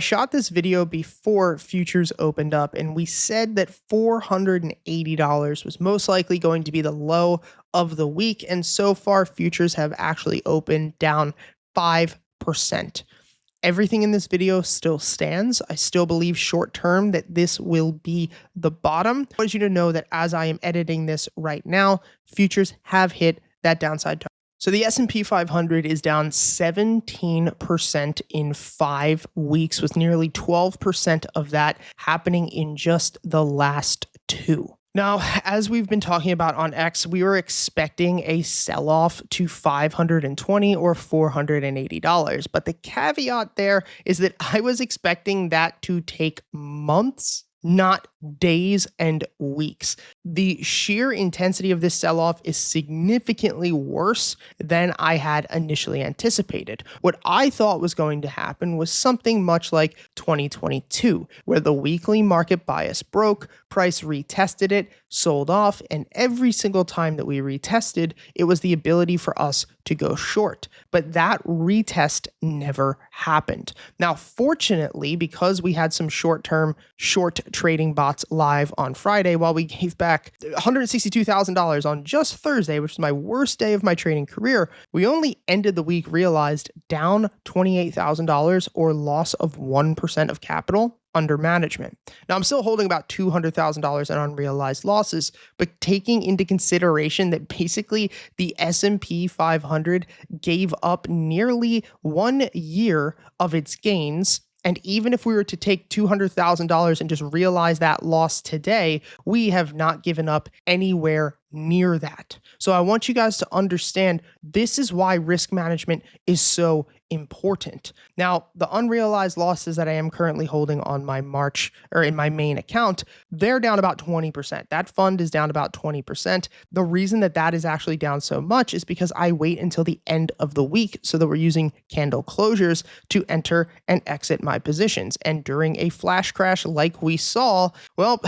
I shot this video before futures opened up, and we said that $480 was most likely going to be the low of the week. And so far, futures have actually opened down 5%. Everything in this video still stands. I still believe short term that this will be the bottom. I want you to know that as I am editing this right now, futures have hit that downside target. So the S&P 500 is down 17% in 5 weeks, with nearly 12% of that happening in just the last 2. Now, as we've been talking about on X, we were expecting a sell-off to $520 or $480. But the caveat there is that I was expecting that to take months, not days and weeks. The sheer intensity of this sell-off is significantly worse than I had initially anticipated. What I thought was going to happen was something much like 2022, where the weekly market bias broke, price retested it, sold off, and every single time that we retested, it was the ability for us to go short. But that retest never happened. Now, fortunately, because we had some short-term short trading bots live on Friday, while we gave back $162,000 on just Thursday, which is my worst day of my trading career, we only ended the week realized down $28,000 or loss of 1% of capital under management. Now, I'm still holding about $200,000 in unrealized losses, but taking into consideration that basically the S&P 500 gave up nearly 1 year of its gains, and even if we were to take $200,000 and just realize that loss today, we have not given up anywhere near that. So I want you guys to understand this is why risk management is so important. Now, the unrealized losses that I am currently holding on my March or in my main account, they're down about 20%. That fund is down about 20%. The reason that that is actually down so much is because I wait until the end of the week so that we're using candle closures to enter and exit my positions. And during a flash crash like we saw, well,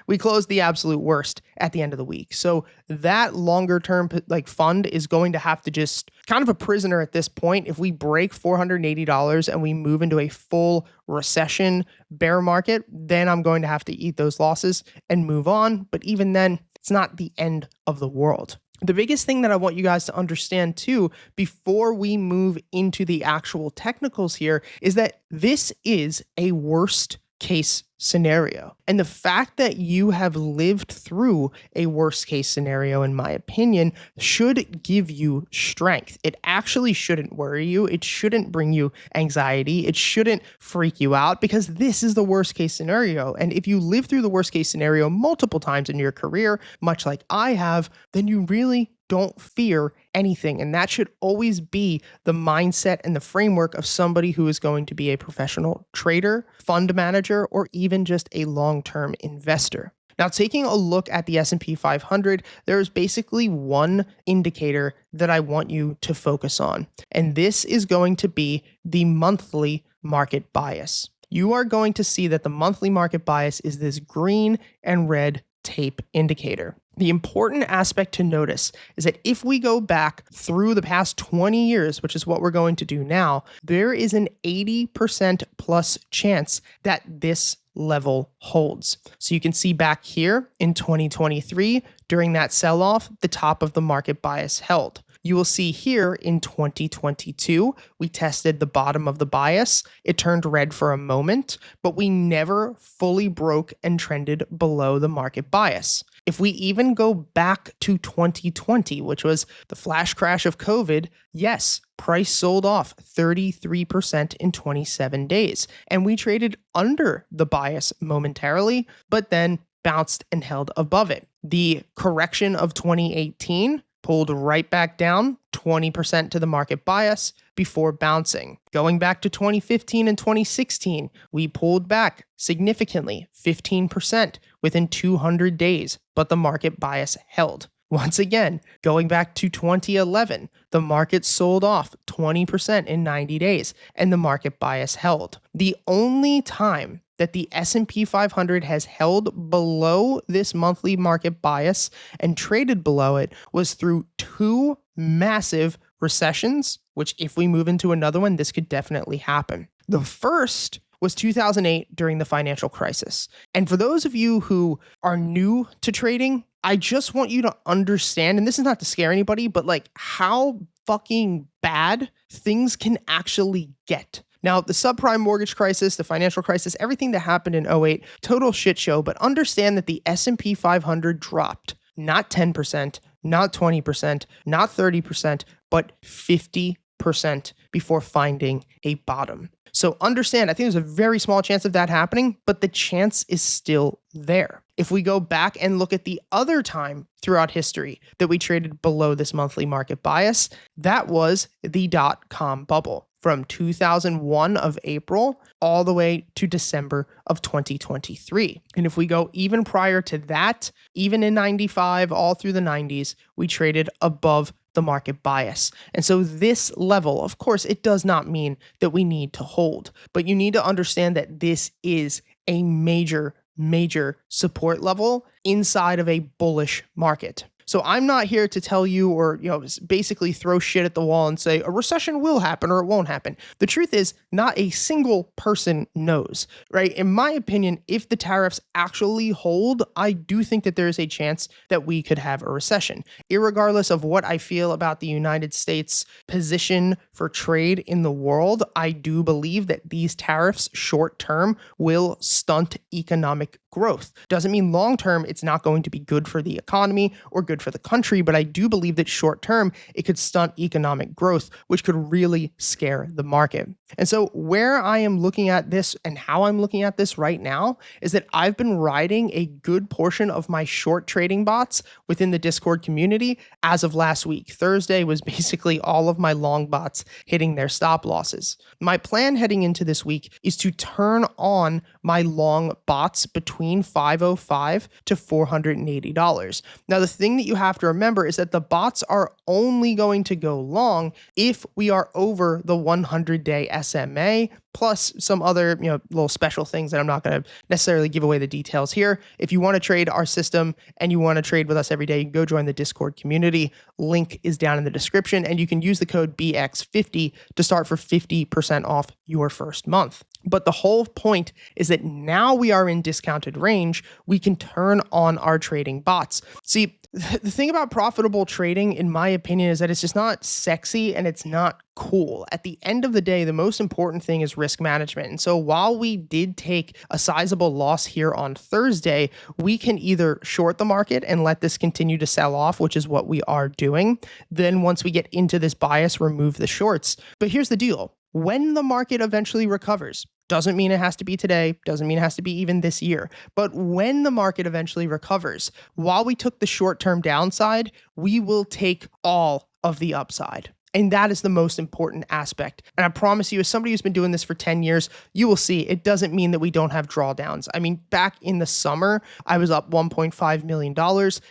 we closed the absolute worst at the end of the week. So that longer term fund is going to have to just kind of a prisoner at this point. If we break $480 and we move into a full recession bear market, then I'm going to have to eat those losses and move on. But even then, it's not the end of the world. The biggest thing that I want you guys to understand too, before we move into the actual technicals here, is that this is a worst case scenario. And the fact that you have lived through a worst case scenario, in my opinion, should give you strength. It actually shouldn't worry you. It shouldn't bring you anxiety. It shouldn't freak you out, because this is the worst case scenario. And if you live through the worst case scenario multiple times in your career, much like I have, then you really don't fear anything. And that should always be the mindset and the framework of somebody who is going to be a professional trader, fund manager, or even just a long-term investor. Now, taking a look at the S&P 500, there is basically one indicator that I want you to focus on, and this is going to be the monthly market bias. You are going to see that the monthly market bias is this green and red tape indicator. The important aspect to notice is that if we go back through the past 20 years, which is what we're going to do now, there is an 80% plus chance that this level holds. So you can see back here in 2023, during that sell-off, the top of the market bias held. You will see here in 2022, we tested the bottom of the bias. It turned red for a moment, but we never fully broke and trended below the market bias. If we even go back to 2020, which was the flash crash of COVID, yes, price sold off 33% in 27 days. And we traded under the bias momentarily, but then bounced and held above it. The correction of 2018 pulled right back down 20% to the market bias before bouncing. Going back to 2015 and 2016, we pulled back significantly, 15% within 200 days, but the market bias held. Once again, going back to 2011, the market sold off 20% in 90 days, and the market bias held. The only time that the S&P 500 has held below this monthly market bias and traded below it was through 2 massive recessions, which if we move into another one, this could definitely happen. The first was 2008 during the financial crisis. And for those of you who are new to trading, I just want you to understand, and this is not to scare anybody, but like how fucking bad things can actually get. Now, the subprime mortgage crisis, the financial crisis, everything that happened in '08, total shit show, but understand that the S&P 500 dropped not 10%, not 20%, not 30%, but 50% before finding a bottom. So understand, I think there's a very small chance of that happening, but the chance is still there. If we go back and look at the other time throughout history that we traded below this monthly market bias, that was the dot-com bubble from 2001 of April all the way to December of 2023. And if we go even prior to that, even in 95, all through the 90s, we traded above the market bias. And so this level, of course, it does not mean that we need to hold, but you need to understand that this is a major support level inside of a bullish market. So I'm not here to tell you or, basically throw shit at the wall and say a recession will happen or it won't happen. The truth is not a single person knows, right? In my opinion, if the tariffs actually hold, I do think that there is a chance that we could have a recession. Irregardless of what I feel about the United States position for trade in the world, I do believe that these tariffs short term will stunt economic growth. Doesn't mean long term it's not going to be good for the economy or good for the country, but I do believe that short term it could stunt economic growth, which could really scare the market. And so where I am looking at this and how I'm looking at this right now is that I've been riding a good portion of my short trading bots within the Discord community as of last week. Thursday was basically all of my long bots hitting their stop losses. My plan heading into this week is to turn on my long bots between $505 to $480. Now, the thing that you have to remember is that the bots are only going to go long if we are over the 100-day SMA, plus some other, little special things that I'm not going to necessarily give away the details here. If you want to trade our system and you want to trade with us every day, you can go join the Discord community. Link is down in the description, and you can use the code BX50 to start for 50% off your first month. But the whole point is that now we are in discounted range, we can turn on our trading bots. See, the thing about profitable trading, in my opinion, is that it's just not sexy and it's not cool. At the end of the day, the most important thing is risk management. And so while we did take a sizable loss here on Thursday, we can either short the market and let this continue to sell off, which is what we are doing. Then once we get into this bias, remove the shorts. But here's the deal. When the market eventually recovers, doesn't mean it has to be today, doesn't mean it has to be even this year, but when the market eventually recovers, while we took the short-term downside, we will take all of the upside. And that is the most important aspect. And I promise you, as somebody who's been doing this for 10 years, you will see it doesn't mean that we don't have drawdowns. I mean, back in the summer, I was up $1.5 million.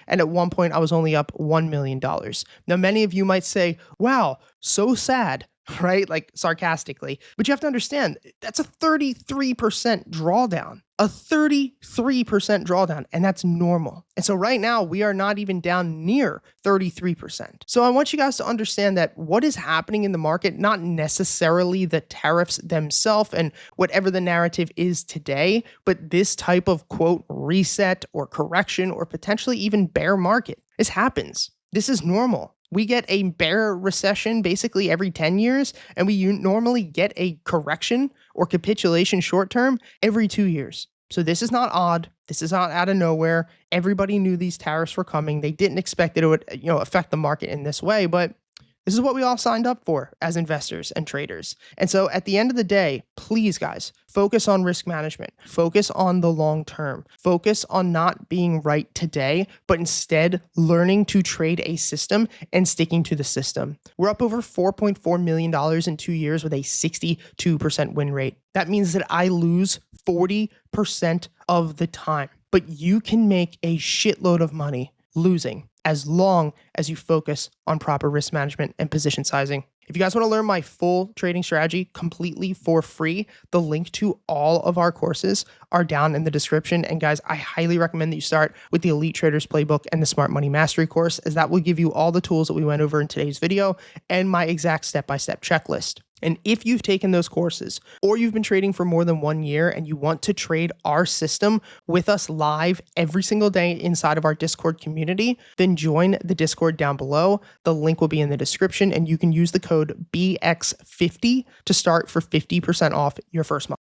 And at one point, I was only up $1 million. Now, many of you might say, wow, so sad, right? Like sarcastically. But you have to understand, that's a 33% drawdown. A 33% drawdown, and that's normal. And so right now, we are not even down near 33%. So I want you guys to understand that what is happening in the market, not necessarily the tariffs themselves and whatever the narrative is today, but this type of quote reset or correction or potentially even bear market. This happens. This is normal. We get a bear recession basically every 10 years, and we normally get a correction or capitulation short term every 2 years. So this is not odd. This is not out of nowhere. Everybody knew these tariffs were coming. They didn't expect that it would, affect the market in this way, but this is what we all signed up for as investors and traders. And so at the end of the day, please guys, focus on risk management, focus on the long term, focus on not being right today, but instead learning to trade a system and sticking to the system. We're up over $4.4 million in 2 years with a 62% win rate. That means that I lose 40% of the time, but you can make a shitload of money losing as long as you focus on proper risk management and position sizing. If you guys want to learn my full trading strategy completely for free, the link to all of our courses are down in the description. And guys, I highly recommend that you start with the Elite Traders Playbook and the Smart Money Mastery course, as that will give you all the tools that we went over in today's video and my exact step-by-step checklist. And if you've taken those courses or you've been trading for more than 1 year and you want to trade our system with us live every single day inside of our Discord community, then join the Discord down below. The link will be in the description and you can use the code BX50 to start for 50% off your first month.